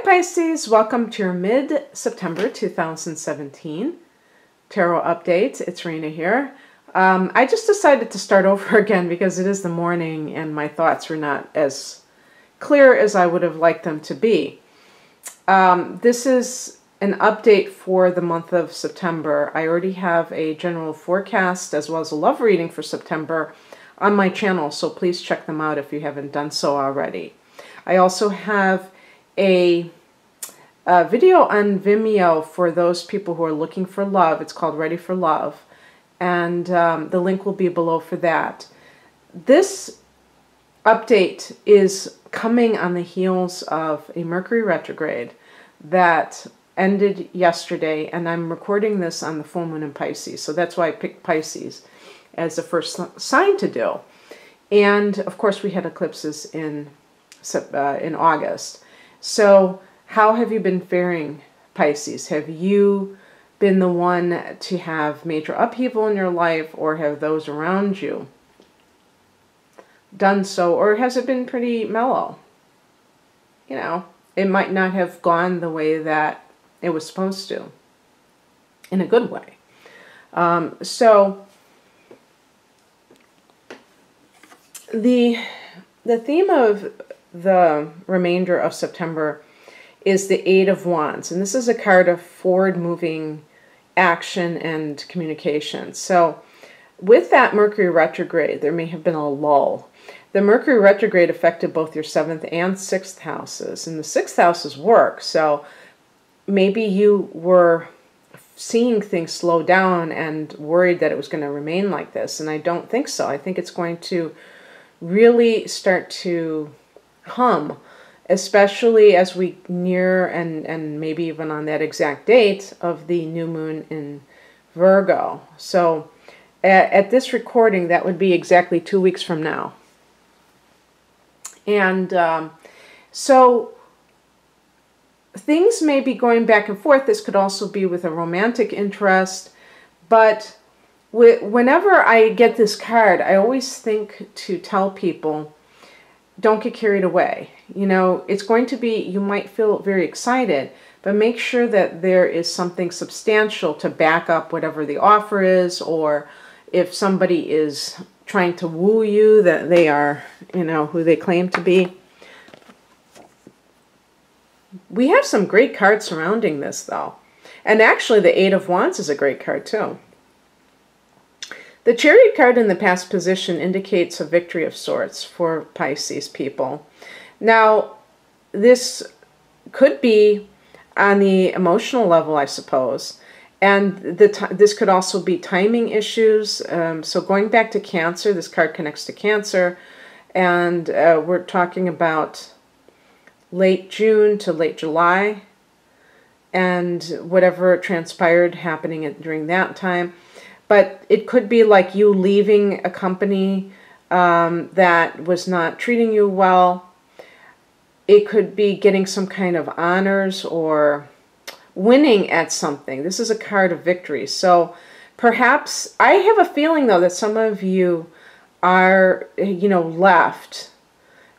Pisces, welcome to your mid-September 2017 tarot update. It's Rena here. I just decided to start over again because it is the morning and my thoughts were not as clear as I would have liked them to be. This is an update for the month of September. I already have a general forecast as well as a love reading for September on my channel, so please check them out if you haven't done so already. I also have a video on Vimeo for those people who are looking for love. It's called Ready for Love, and the link will be below for that. This update is coming on the heels of a Mercury retrograde that ended yesterday, and I'm recording this on the full moon in Pisces, so that's why I picked Pisces as the first sign to do. And of course we had eclipses in August. So how have you been faring, Pisces? Have you been the one to have major upheaval in your life, or have those around you done so, or has it been pretty mellow? You know, it might not have gone the way that it was supposed to, in a good way. So the theme of the remainder of September is the Eight of Wands, and this is a card of forward-moving action and communication. So with that Mercury retrograde, there may have been a lull. The Mercury retrograde affected both your 7th and 6th houses, and the 6th house is work, so maybe you were seeing things slow down and worried that it was going to remain like this, and I don't think so. I think it's going to really start to hum, especially as we near and maybe even on that exact date of the new moon in Virgo. So at this recording, that would be exactly 2 weeks from now. And so things may be going back and forth. This could also be with a romantic interest, but whenever I get this card, I always think to tell people, don't get carried away. You know, it's going to be, you might feel very excited, but make sure that there is something substantial to back up whatever the offer is, or if somebody is trying to woo you, that they are, you know, who they claim to be. We have some great cards surrounding this, though. And actually, the Eight of Wands is a great card, too. The Chariot card in the past position indicates a victory of sorts for Pisces people. Now, this could be on the emotional level, I suppose, and this could also be timing issues. So going back to Cancer, this card connects to Cancer, and we're talking about late June to late July, and whatever transpired happening during that time. But it could be like you leaving a company that was not treating you well. It could be getting some kind of honors or winning at something. This is a card of victory. So perhaps, I have a feeling though that some of you are, you know, left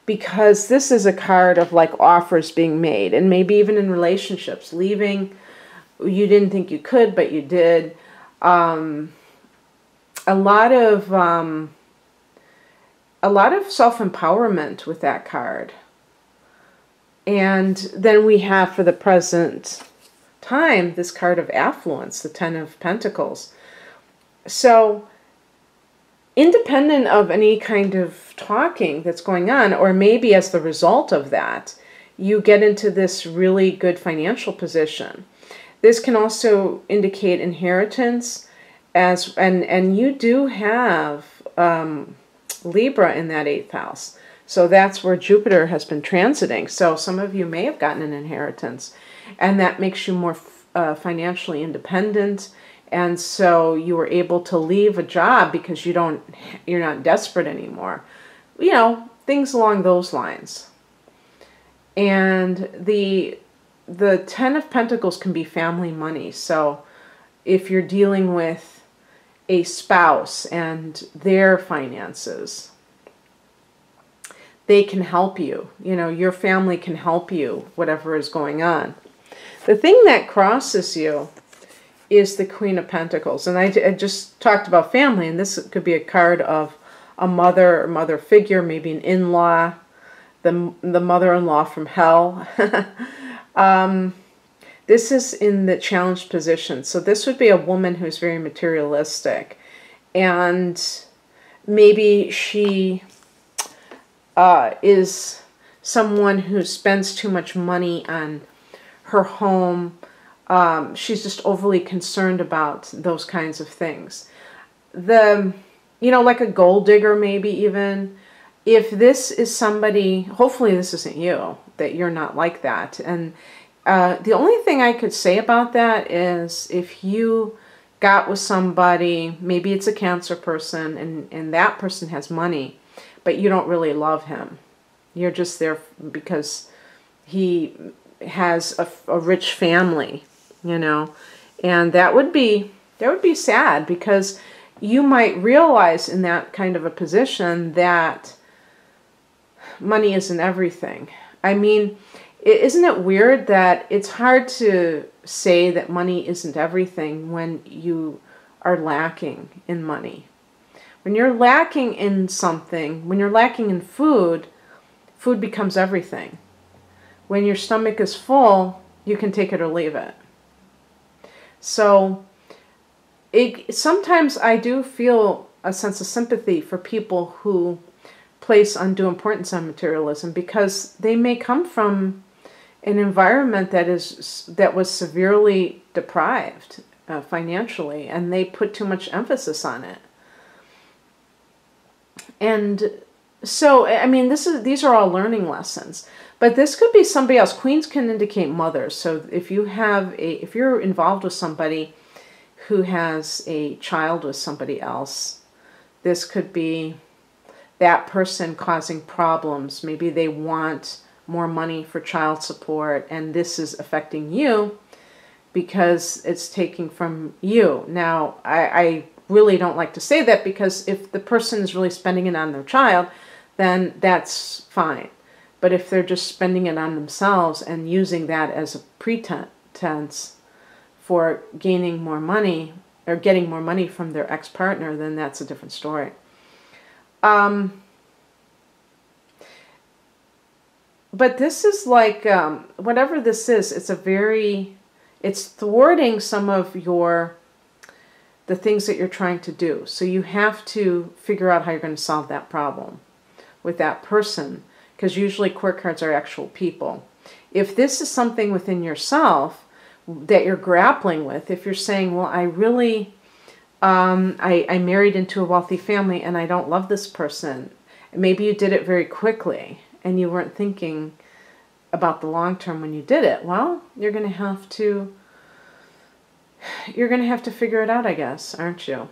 because this is a card of like offers being made, and maybe even in relationships, leaving, you didn't think you could, but you did. A lot of self-empowerment with that card. And then we have, for the present time, this card of affluence, the Ten of Pentacles. So independent of any kind of talking that's going on, or maybe as the result of that, you get into this really good financial position. This can also indicate inheritance, and you do have Libra in that 8th house. So that's where Jupiter has been transiting. So some of you may have gotten an inheritance, and that makes you more financially independent. And so you were able to leave a job because you're not desperate anymore. You know, things along those lines. And the Ten of Pentacles can be family money. So if you're dealing with a spouse and their finances, they can help you. You know, your family can help you, whatever is going on. The thing that crosses you is the Queen of Pentacles. And I just talked about family, and this could be a card of a mother or mother figure, maybe an in-law, the mother-in-law from hell. This is in the challenged position. So this would be a woman who's very materialistic. And maybe she is someone who spends too much money on her home. She's just overly concerned about those kinds of things. You know, like a gold digger maybe even. If this is somebody, hopefully this isn't you, that you're not like that. And the only thing I could say about that is if you got with somebody, maybe it's a Cancer person, and that person has money, but you don't really love him. You're just there because he has a rich family, you know, and that would be sad, because you might realize in that kind of a position that money isn't everything. I mean, isn't it weird that it's hard to say that money isn't everything when you are lacking in money? When you're lacking in something, when you're lacking in food, food becomes everything. When your stomach is full, you can take it or leave it. So sometimes I do feel a sense of sympathy for people who place undue importance on materialism, because they may come from an environment that was severely deprived financially, and they put too much emphasis on it. And so, I mean, these are all learning lessons. But this could be somebody else. Queens can indicate mothers. So if you're involved with somebody who has a child with somebody else, this could be that person causing problems. Maybe they want more money for child support, and this is affecting you because it's taking from you. Now, I really don't like to say that, because if the person is really spending it on their child, then that's fine. But if they're just spending it on themselves and using that as a pretense for gaining more money or getting more money from their ex-partner, then that's a different story. But this is like, whatever this is, it's thwarting some of the things that you're trying to do. So you have to figure out how you're going to solve that problem with that person, because usually court cards are actual people. If this is something within yourself that you're grappling with, if you're saying, well, I really, I married into a wealthy family and I don't love this person. Maybe you did it very quickly and you weren't thinking about the long term when you did it. Well, you're going to have to figure it out, I guess, aren't you?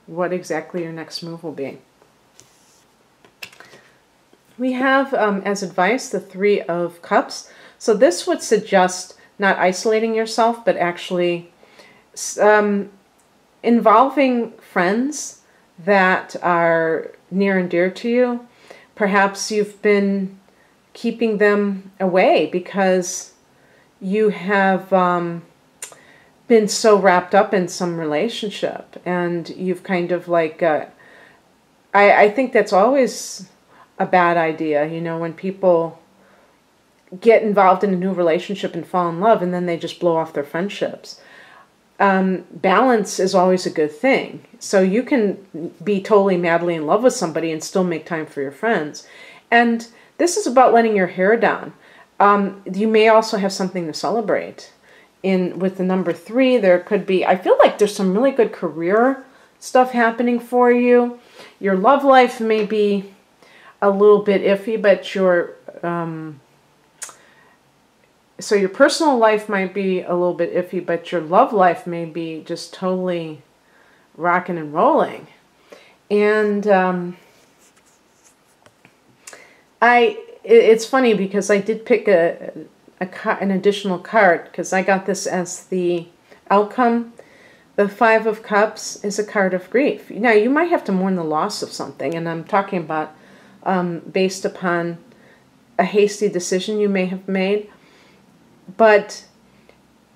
What exactly your next move will be. We have, as advice, the Three of Cups. So this would suggest not isolating yourself, but actually involving friends that are near and dear to you. Perhaps you've been keeping them away because you have been so wrapped up in some relationship, and you've kind of like, I think that's always a bad idea, you know, when people get involved in a new relationship and fall in love and then they just blow off their friendships. Balance is always a good thing. So you can be totally madly in love with somebody and still make time for your friends. And this is about letting your hair down. You may also have something to celebrate. With the number 3, there could be, I feel like there's some really good career stuff happening for you. Your love life may be a little bit iffy, but so your personal life might be a little bit iffy, but your love life may be just totally rocking and rolling. And it's funny because I did pick an additional card, because I got this as the outcome. The 5 of Cups is a card of grief. Now, you might have to mourn the loss of something, and I'm talking about based upon a hasty decision you may have made. But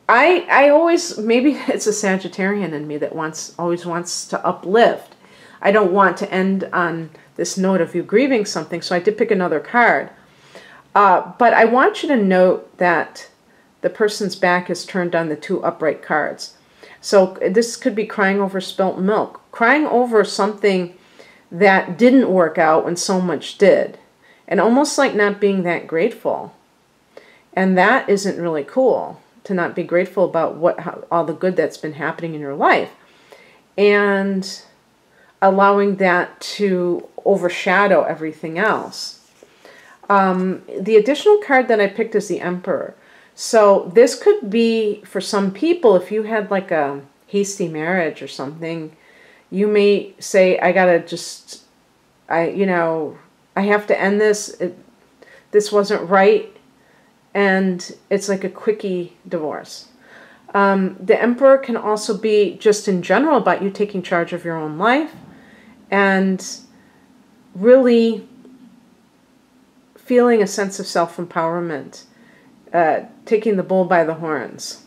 I always, maybe it's a Sagittarian in me that always wants to uplift. I don't want to end on this note of you grieving something, so I did pick another card. But I want you to note that the person's back is turned on the 2 upright cards. So this could be crying over spilt milk, crying over something that didn't work out when so much did, and almost like not being that grateful. And that isn't really cool, to not be grateful about all the good that's been happening in your life, and allowing that to overshadow everything else. The additional card that I picked is the Emperor. So this could be, for some people, if you had like a hasty marriage or something, you may say, I gotta just, I have to end this. This wasn't right. And it's like a quickie divorce. The Emperor can also be just in general about you taking charge of your own life and really feeling a sense of self-empowerment. Taking the bull by the horns.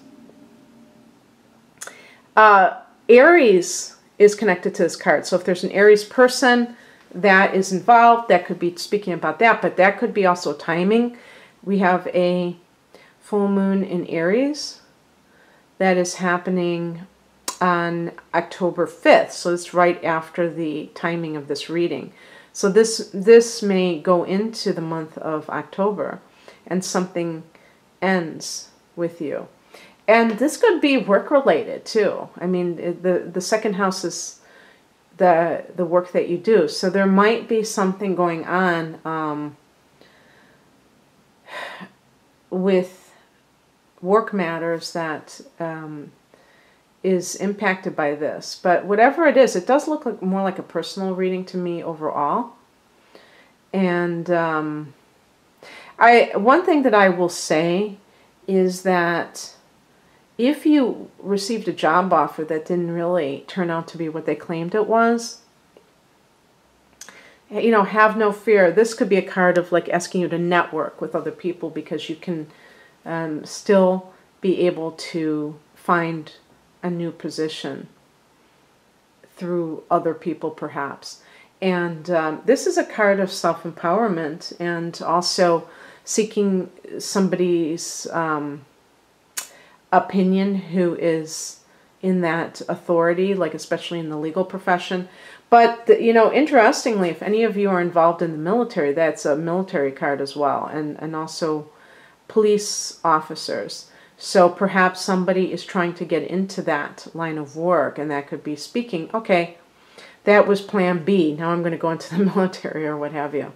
Aries is connected to this card. So if there's an Aries person that is involved, that could be speaking about that, but that could be also timing. We have a full moon in Aries that is happening on October 5th. So it's right after the timing of this reading. So this may go into the month of October, and something ends with you. And this could be work-related too. I mean, the second house is the work that you do. So there might be something going on with work matters that is impacted by this. But whatever it is, it does look like more like a personal reading to me overall. And one thing that I will say is that if you received a job offer that didn't really turn out to be what they claimed it was, have no fear. This could be a card of like asking you to network with other people, because you can still be able to find a new position through other people perhaps. And this is a card of self-empowerment, and also seeking somebody's opinion who is in that authority, like especially in the legal profession. But, interestingly, if any of you are involved in the military, that's a military card as well, and also police officers. So perhaps somebody is trying to get into that line of work, and that could be speaking, okay, that was plan B, now I'm going to go into the military or what have you.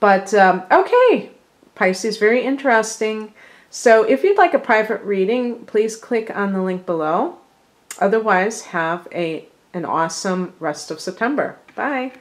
But, okay, Pisces, very interesting. So if you'd like a private reading, please click on the link below. Otherwise, have an awesome rest of September. Bye.